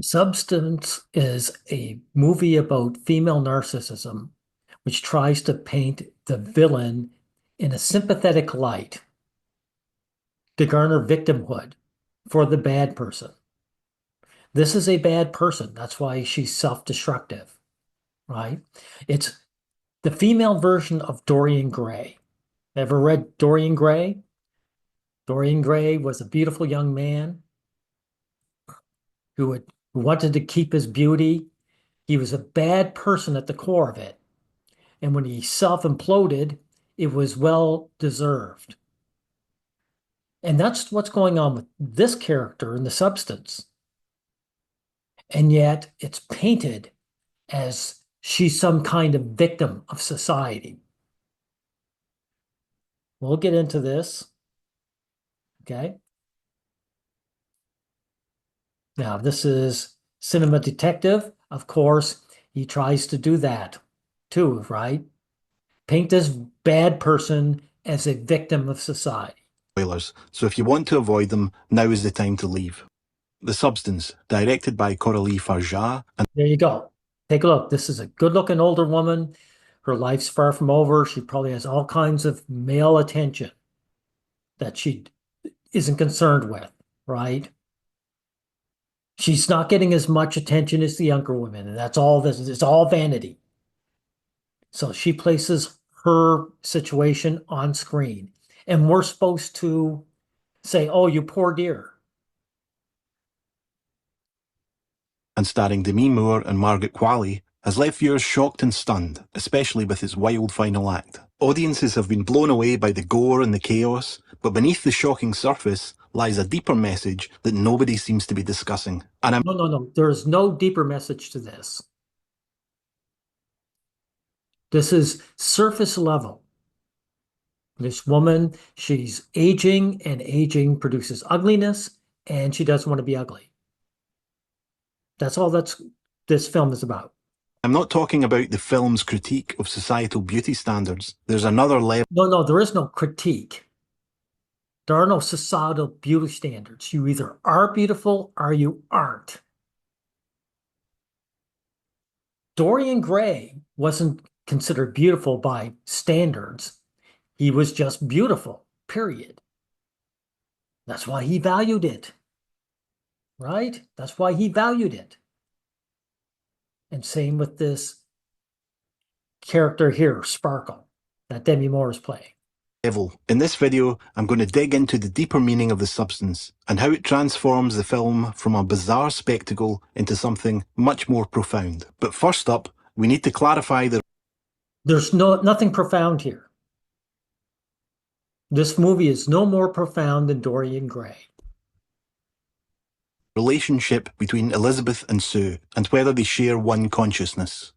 Substance is a movie about female narcissism, which tries to paint the villain in a sympathetic light to garner victimhood for the bad person. This is a bad person. That's why she's self-destructive, right? It's the female version of Dorian Gray. Ever read Dorian Gray? Dorian Gray was a beautiful young man who wanted to keep his beauty. He was a bad person at the core of it. And when he self-imploded, it was well deserved. And that's what's going on with this character in The Substance. And yet it's painted as she's some kind of victim of society. We'll get into this. Okay. Now, this is Cinema Detective. Of course, he tries to do that too, right? Paint this bad person as a victim of society. Spoilers, so if you want to avoid them, now is the time to leave. The Substance, directed by Coralie Farjat. And there you go. Take a look. This is a good-looking older woman. Her life's far from over. She probably has all kinds of male attention that she isn't concerned with, right? She's not getting as much attention as the younger women, and that's all this. It's all vanity. So she places her situation on screen, and we're supposed to say, "Oh, you poor dear." And starring Demi Moore and Margaret Qualley, has left viewers shocked and stunned, especially with its wild final act. Audiences have been blown away by the gore and the chaos, but beneath the shocking surface lies a deeper message that nobody seems to be discussing. And No. There's no deeper message to this. This is surface level. This woman, she's aging, and aging produces ugliness, and she doesn't want to be ugly. That's all this film is about. I'm not talking about the film's critique of societal beauty standards. There's another level. No, there is no critique. There are no societal beauty standards. You either are beautiful or you aren't. Dorian Gray wasn't considered beautiful by standards. He was just beautiful, period. That's why he valued it, right? That's why he valued it. And same with this character here, Sparkle, that Demi Moore is playing. In this video, I'm going to dig into the deeper meaning of The Substance and how it transforms the film from a bizarre spectacle into something much more profound. But first up, we need to clarify that there's nothing profound here. This movie is no more profound than Dorian Gray. Relationship between Elisabeth and Sue, and whether they share one consciousness.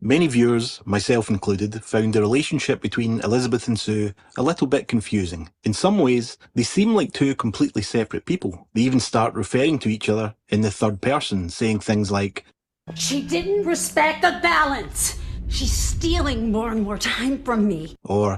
Many viewers, myself included, found the relationship between Elisabeth and Sue a little bit confusing. In some ways, they seem like two completely separate people. They even start referring to each other in the third person, saying things like, "She didn't respect the balance. She's stealing more and more time from me." Or,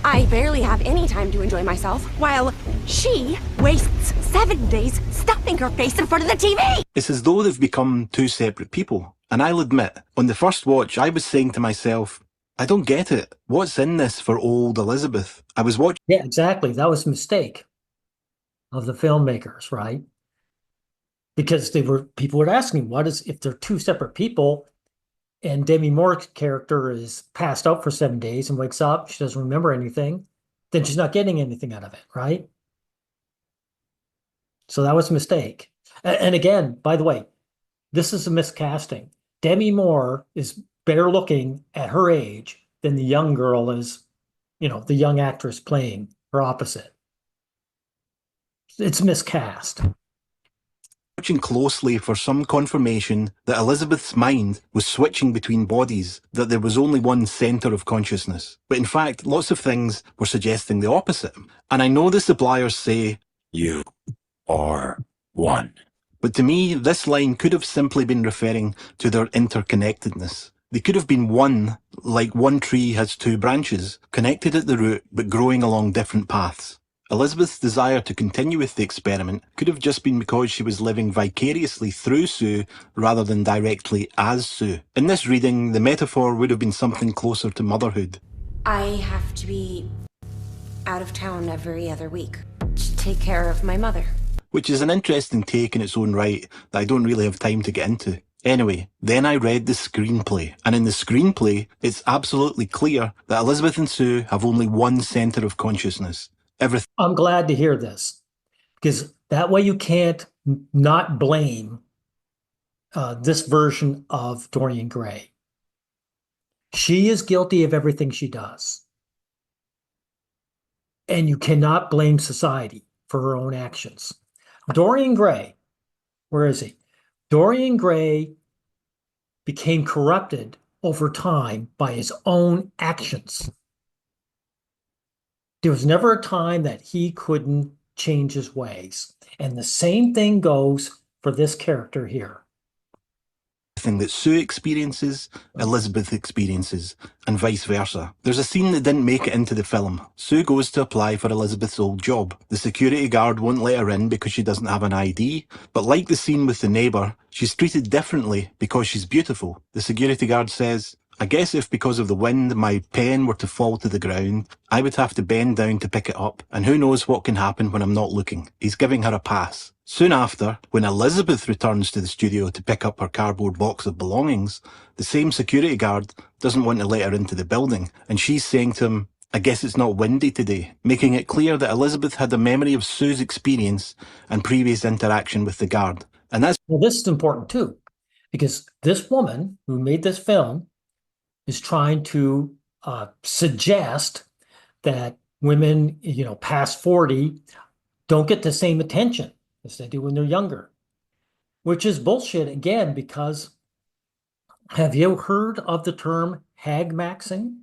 "I barely have any time to enjoy myself, while she wastes 7 days stuffing her face in front of the TV." It's as though they've become two separate people. And I'll admit, on the first watch, I was saying to myself, I don't get it. What's in this for old Elisabeth? I was watching. Yeah, exactly. That was a mistake of the filmmakers, right? Because people were asking, if they're two separate people and Demi Moore's character is passed out for 7 days and wakes up, she doesn't remember anything, then she's not getting anything out of it, right? So that was a mistake. And again, by the way, this is a miscasting. Demi Moore is better looking at her age than the young girl is, the young actress playing her opposite. It's miscast. Watching closely for some confirmation that Elisabeth's mind was switching between bodies, that there was only one centre of consciousness. But in fact, lots of things were suggesting the opposite. And I know the suppliers say, "You are one." But to me, this line could have simply been referring to their interconnectedness. They could have been one, like one tree has two branches, connected at the root, but growing along different paths. Elisabeth's desire to continue with the experiment could have just been because she was living vicariously through Sue rather than directly as Sue. In this reading, the metaphor would have been something closer to motherhood. I have to be out of town every other week to take care of my mother. Which is an interesting take in its own right that I don't really have time to get into. Anyway, then I read the screenplay, and in the screenplay, it's absolutely clear that Elisabeth and Sue have only one centre of consciousness. Everything. I'm glad to hear this, because that way you can't not blame this version of Dorian Gray. She is guilty of everything she does. And you cannot blame society for her own actions. Dorian Gray, where is he? Dorian Gray became corrupted over time by his own actions. There was never a time that he couldn't change his ways. And the same thing goes for this character here. That Sue experiences, Elisabeth experiences, and vice versa. There's a scene that didn't make it into the film. Sue goes to apply for Elisabeth's old job. The security guard won't let her in because she doesn't have an ID, but like the scene with the neighbour, she's treated differently because she's beautiful. The security guard says, I guess if because of the wind my pen were to fall to the ground, I would have to bend down to pick it up, and who knows what can happen when I'm not looking. He's giving her a pass. Soon after, when Elisabeth returns to the studio to pick up her cardboard box of belongings, the same security guard doesn't want to let her into the building, and she's saying to him, I guess it's not windy today, making it clear that Elisabeth had a memory of Sue's experience and previous interaction with the guard. And that's... Well, this is important too, because this woman who made this film is trying to suggest that women, past 40 don't get the same attention as they do when they're younger, which is bullshit again, because have you heard of the term hag maxing?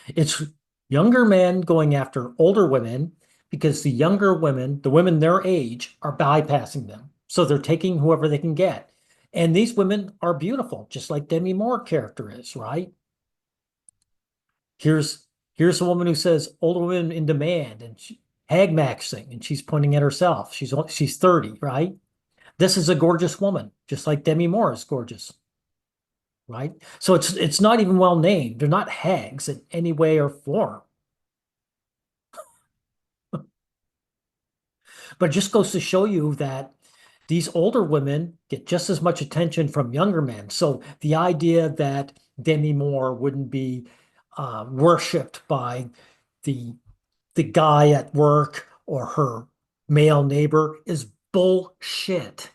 It's younger men going after older women because the younger women, the women their age, are bypassing them. So they're taking whoever they can get. And these women are beautiful, just like Demi Moore character is, right? Here's a woman who says older women in demand, and hag maxing, and she's pointing at herself. She's 30, right? This is a gorgeous woman, just like Demi Moore is gorgeous, right? So it's not even well named. They're not hags in any way or form. But it just goes to show you that these older women get just as much attention from younger men. So the idea that Demi Moore wouldn't be worshipped by the guy at work or her male neighbor is bullshit.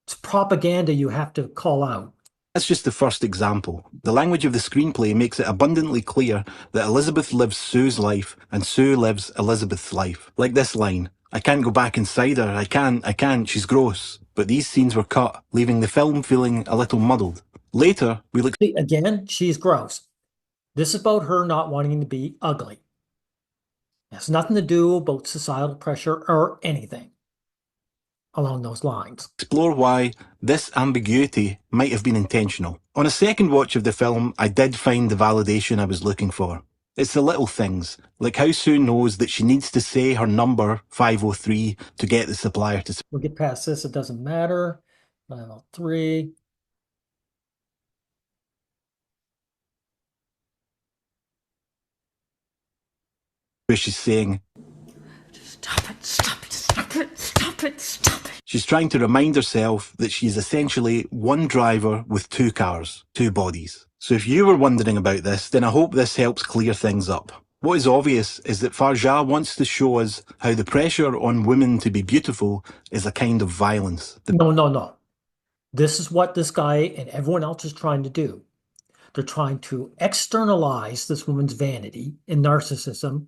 It's propaganda you have to call out. That's just the first example. The language of the screenplay makes it abundantly clear that Elisabeth lives Sue's life and Sue lives Elisabeth's life. Like this line, I can't go back inside her, I can't, she's gross. But these scenes were cut, leaving the film feeling a little muddled. Later, we look... Again, she's gross. This is about her not wanting to be ugly. It has nothing to do about societal pressure or anything along those lines. Explore why this ambiguity might have been intentional. On a second watch of the film, I did find the validation I was looking for. It's the little things, like how Sue knows that she needs to say her number, 503, to get the supplier to... We'll get past this, it doesn't matter. 503. Where she's saying, Stop it, stop it, stop it, stop it, stop it. She's trying to remind herself that she's essentially one driver with two cars, two bodies. So if you were wondering about this, then I hope this helps clear things up. What is obvious is that Farja wants to show us how the pressure on women to be beautiful is a kind of violence. No. This is what this guy and everyone else is trying to do. They're trying to externalize this woman's vanity and narcissism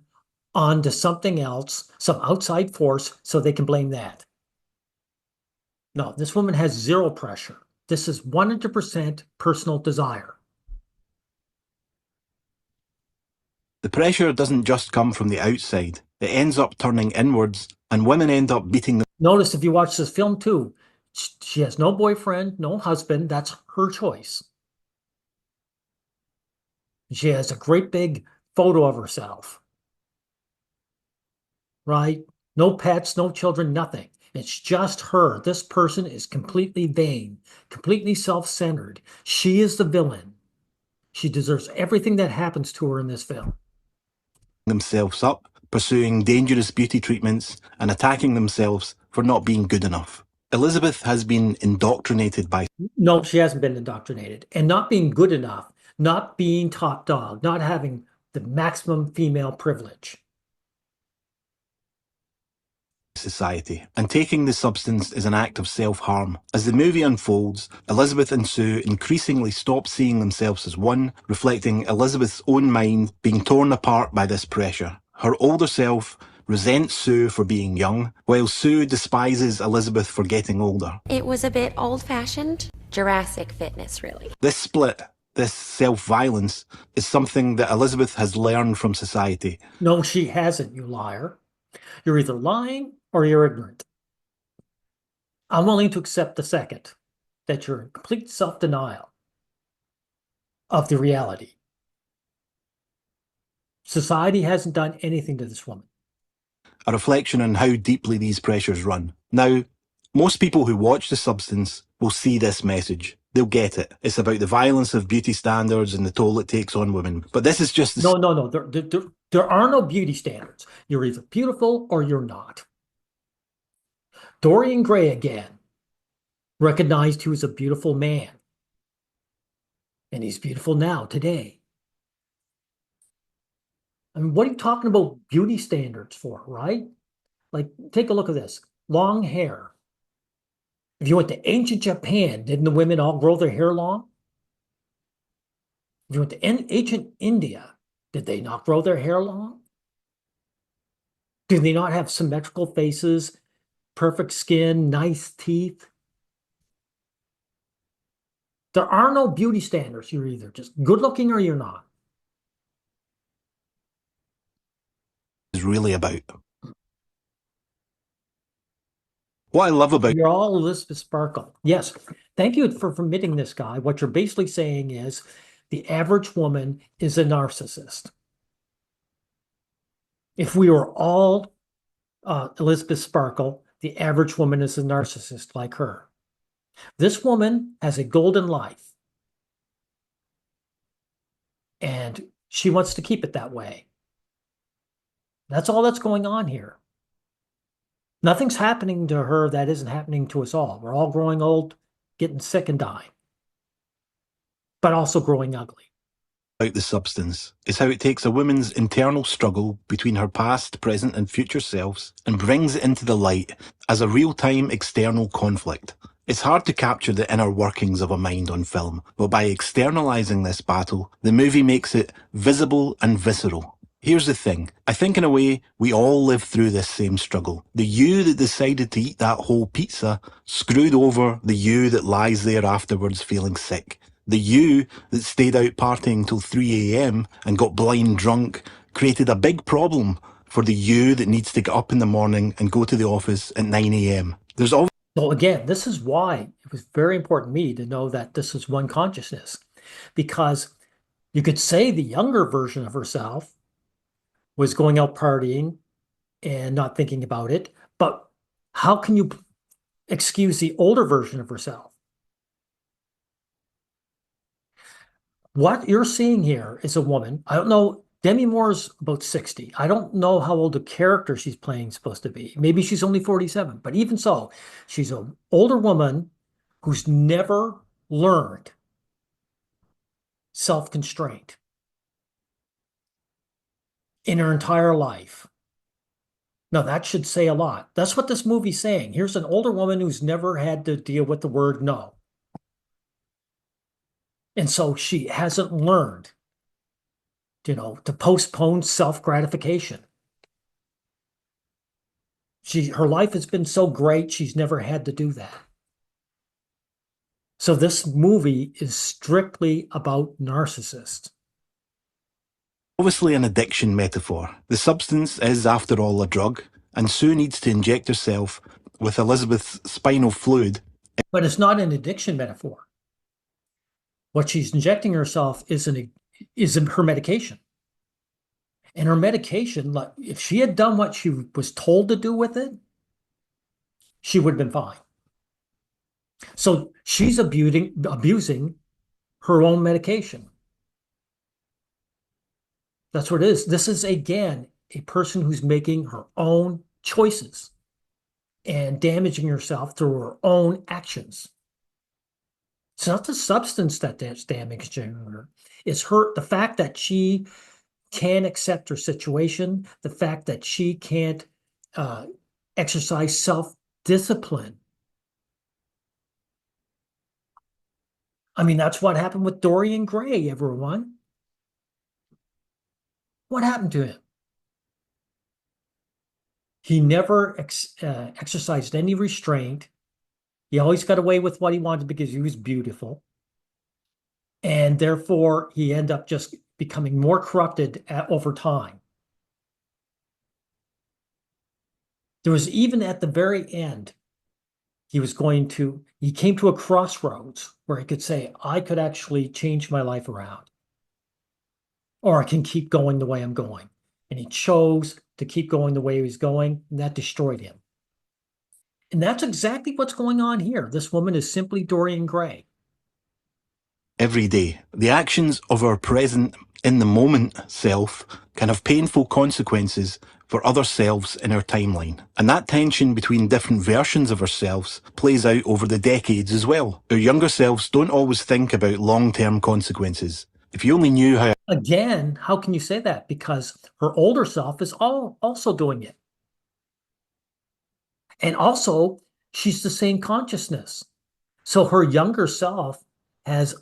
onto something else, some outside force, so they can blame that. No, this woman has zero pressure. This is 100% personal desire. The pressure doesn't just come from the outside. It ends up turning inwards, and women end up beating them. Notice if you watch this film too, she has no boyfriend, no husband. That's her choice. She has a great big photo of herself. right? No pets, no children, nothing. It's just her. This person is completely vain, completely self-centered. She is the villain. She deserves everything that happens to her in this film. Themselves up, pursuing dangerous beauty treatments, and attacking themselves for not being good enough. Elisabeth has been indoctrinated by No, she hasn't been indoctrinated. And not being good enough, not being top dog, not having the maximum female privilege. society, and taking the substance is an act of self-harm. As the movie unfolds, Elisabeth and Sue increasingly stop seeing themselves as one, reflecting Elisabeth's own mind being torn apart by this pressure. Her older self resents Sue for being young, while Sue despises Elisabeth for getting older. It was a bit old-fashioned. Jurassic fitness, really. This split, this self-violence, is something that Elisabeth has learned from society. No, she hasn't, you liar. You're either lying or you're ignorant. I'm willing to accept the second, that you're in complete self-denial of the reality. Society hasn't done anything to this woman. A reflection on how deeply these pressures run. Now, most people who watch The Substance will see this message. They'll get it. It's about the violence of beauty standards and the toll it takes on women. But this is just the... No. There are no beauty standards. You're either beautiful or you're not. Dorian Gray, again, recognized he was a beautiful man. And he's beautiful now, today. I mean, what are you talking about beauty standards for, right? Like, take a look at this. Long hair. If you went to ancient Japan, didn't the women all grow their hair long? If you went to ancient India, did they not grow their hair long? Did they not have symmetrical faces, perfect skin, nice teeth? There are no beauty standards. You're either just good looking or you're not. is really about. What I love about... You're all Elisabeth Sparkle. Yes. Thank you for admitting this, guy. What you're basically saying is the average woman is a narcissist. If we were all Elisabeth Sparkle, the average woman is a narcissist like her. This woman has a golden life. And she wants to keep it that way. That's all that's going on here. Nothing's happening to her that isn't happening to us all. We're all growing old, getting sick and dying, but also growing ugly. About The Substance is how it takes a woman's internal struggle between her past, present and future selves and brings it into the light as a real-time external conflict. It's hard to capture the inner workings of a mind on film, but by externalizing this battle, the movie makes it visible and visceral. Here's the thing. I think in a way, we all live through this same struggle. The you that decided to eat that whole pizza screwed over the you that lies there afterwards feeling sick. The you that stayed out partying till 3 a.m. and got blind drunk created a big problem for the you that needs to get up in the morning and go to the office at 9 a.m. There's always... So again, this is why it was very important to me to know that this is one consciousness, because you could say the younger version of herself was going out partying and not thinking about it, but how can you excuse the older version of herself? What you're seeing here is a woman. I don't know. Demi Moore's about 60. I don't know how old the character she's playing is supposed to be. Maybe she's only 47. But even so, she's an older woman who's never learned self-constraint in her entire life. Now, that should say a lot. That's what this movie's saying. Here's an older woman who's never had to deal with the word no. And so she hasn't learned, to postpone self-gratification. Her life has been so great, she's never had to do that. So this movie is strictly about narcissists. Obviously an addiction metaphor. The substance is, after all, a drug, and Sue needs to inject herself with Elisabeth's spinal fluid. But it's not an addiction metaphor. What she's injecting herself is her medication. And her medication, like if she had done what she was told to do with it, she would have been fine. So she's abusing her own medication. That's what it is. This is, again, a person who's making her own choices and damaging herself through her own actions. It's not the substance that's damaging her. It's the fact that she can't accept her situation, the fact that she can't exercise self-discipline. I mean, that's what happened with Dorian Gray, everyone. What happened to him? He never exercised any restraint. He always got away with what he wanted because he was beautiful. And therefore, he ended up just becoming more corrupted over time. There was even at the very end, he came to a crossroads where he could say, I could actually change my life around, or I can keep going the way I'm going. And he chose to keep going the way he was going, and that destroyed him. And that's exactly what's going on here. This woman is simply Dorian Gray. Every day, the actions of our present, in the moment self can have painful consequences for other selves in our timeline. And that tension between different versions of ourselves plays out over the decades as well. Our younger selves don't always think about long-term consequences. If you only knew how... Again, how can you say that? Because her older self is also doing it. And also, she's the same consciousness. So her younger self has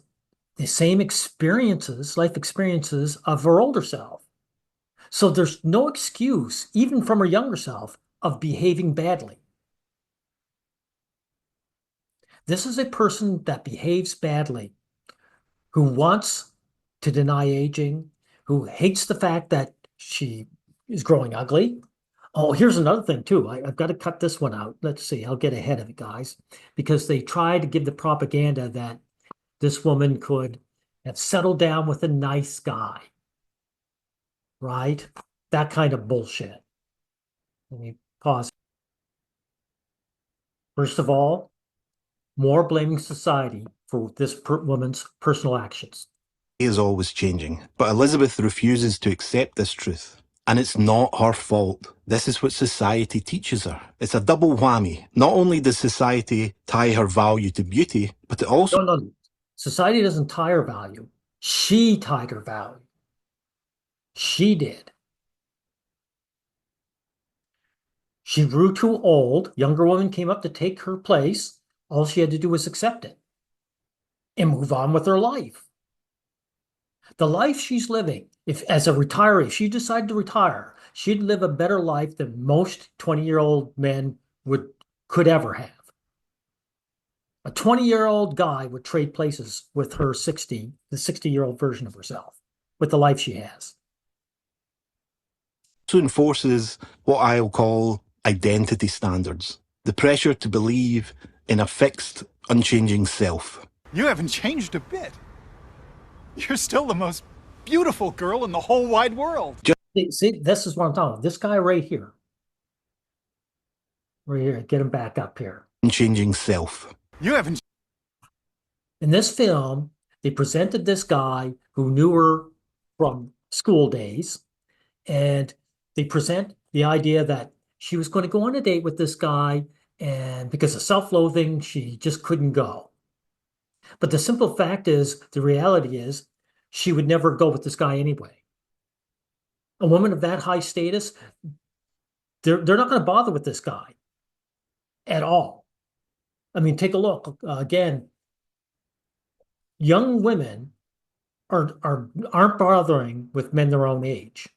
the same experiences, life experiences of her older self. So there's no excuse, even from her younger self, of behaving badly. This is a person that behaves badly, who wants to deny aging, who hates the fact that she is growing ugly. Oh, here's another thing too. I've got to cut this one out. Let's see. I'll get ahead of it, guys, because they try to give the propaganda that this woman could have settled down with a nice guy, right? That kind of bullshit. Let me pause. First of all, more blaming society for this woman's personal actions. is always changing, but Elisabeth refuses to accept this truth. And it's not her fault. This is what society teaches her. It's a double whammy. Not only does society tie her value to beauty, but it also... No. Society doesn't tie her value. She tied her value. She did. She grew too old. Younger woman came up to take her place. All she had to do was accept it and move on with her life. The life she's living, if as a retiree, if she decided to retire, she'd live a better life than most 20-year-old men could ever have. A 20-year-old guy would trade places with the 60-year-old version of herself, with the life she has. also enforces what I'll call identity standards. The pressure to believe in a fixed, unchanging self. You haven't changed a bit. You're still the most beautiful girl in the whole wide world. See, this is what I'm talking about. This guy right here. Right here. Get him back up here. Unchanging self. You haven't... In this film, they presented this guy who knew her from school days, and they present the idea that she was going to go on a date with this guy, and because of self-loathing, she just couldn't go. But the simple fact is, the reality is, she would never go with this guy anyway. A woman of that high status, they're not going to bother with this guy at all. I mean, take a look. Again, young women aren't bothering with men their own age.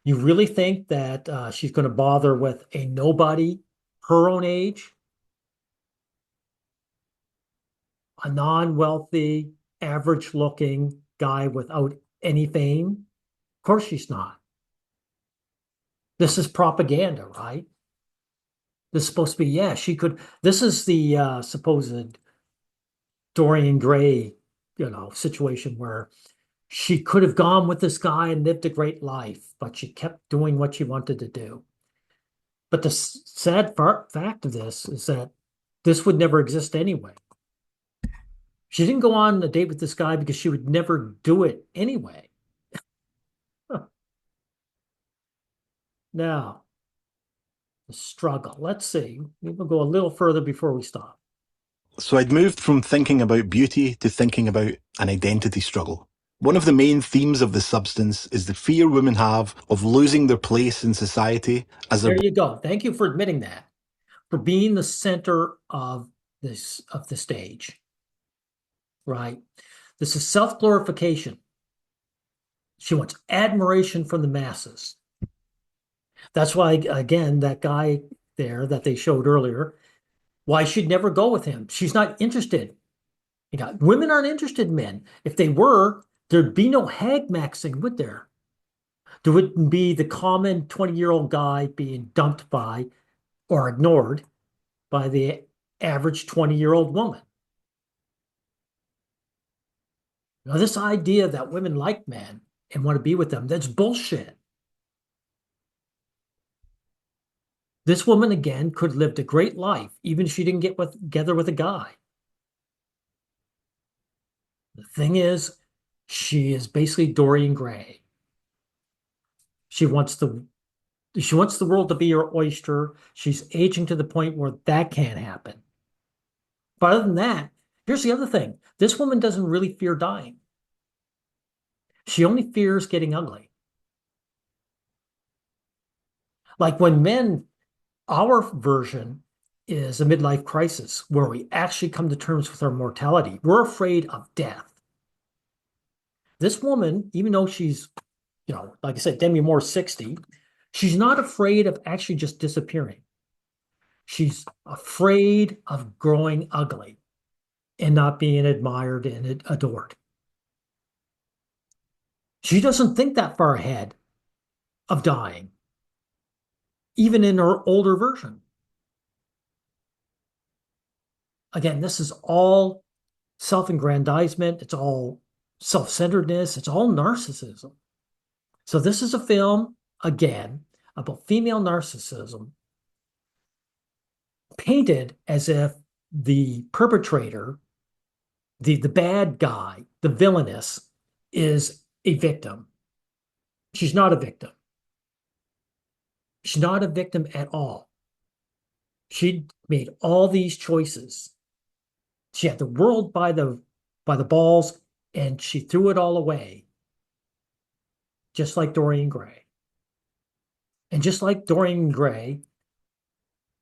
You really think that she's going to bother with a nobody her own age? A non-wealthy, average-looking guy without any fame? Of course she's not. This is propaganda, right? This is supposed to be, yeah, she could. This is the supposed Dorian Gray, situation where She could have gone with this guy and lived a great life, but she kept doing what she wanted to do. But the sad fact of this is that this would never exist anyway. She didn't go on a date with this guy because she would never do it anyway. Now, the struggle. Let's see. We'll go a little further before we stop. So I'd moved from thinking about beauty to thinking about an identity struggle. One of the main themes of the substance is the fear women have of losing their place in society as There you go. Thank you for admitting that, for being the center of the stage. Right? This is self-glorification. She wants admiration from the masses. That's why, again, that guy there that they showed earlier, why she'd never go with him. She's not interested. Women aren't interested in men. If they were, there'd be no hag maxing, would there? There wouldn't be the common 20-year-old guy being dumped by or ignored by the average 20-year-old woman. Now, this idea that women like men and want to be with them, that's bullshit. This woman, again, could have lived a great life, even if she didn't get together with a guy. The thing is, she is basically Dorian Gray. She wants the world to be her oyster. She's aging to the point where that can't happen. But other than that, here's the other thing. This woman doesn't really fear dying. She only fears getting ugly. Like when men, our version is a midlife crisis where we actually come to terms with our mortality. We're afraid of death. This woman, even though she's, like I said, Demi Moore 60, she's not afraid of actually just disappearing. She's afraid of growing ugly and not being admired and adored. She doesn't think that far ahead of dying, even in her older version. Again, this is all self-aggrandizement. It's all self-centeredness. It's all narcissism. So this is a film, again, about female narcissism, painted as if the perpetrator, the bad guy, the villainess, is a victim. She's not a victim. She's not a victim at all. She made all these choices. She had the world by the balls, and she threw it all away, just like Dorian Gray. And just like Dorian Gray,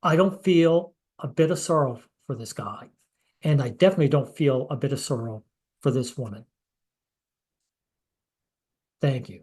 I don't feel a bit of sorrow for this guy. And I definitely don't feel a bit of sorrow for this woman. Thank you.